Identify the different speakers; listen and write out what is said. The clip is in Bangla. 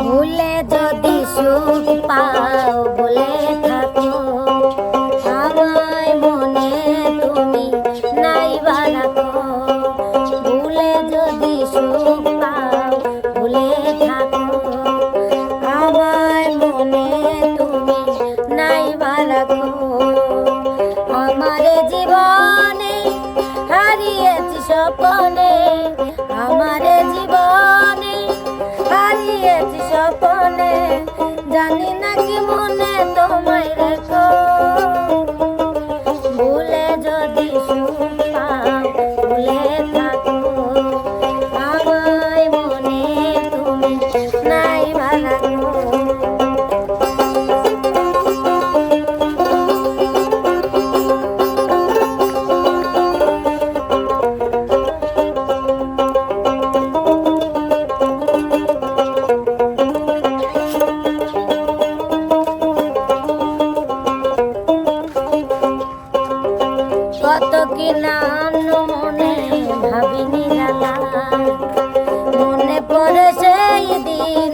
Speaker 1: ভুলে যদি সুখ পাও বলে থাকো আমায় মনে তুমি নাইবা রাখো। ভুলে যদি সুখ পাও বলে থাকো আমায় মনে তুমি নাইবা রাখো। আমার জীবনে হারিয়েছি স্বপ্নে, আমার জীবনে হারিয়েছি স্বপ্নে, জানি না কি মনে তোমায় রেখো। ভুলে যদি সুখ পাও ভুলে থাকো আমায় মনে তুমি নাইবা রাখো। কত কি নাম মনে ভাবিনি জানা, মনে পড়ে সেই দিন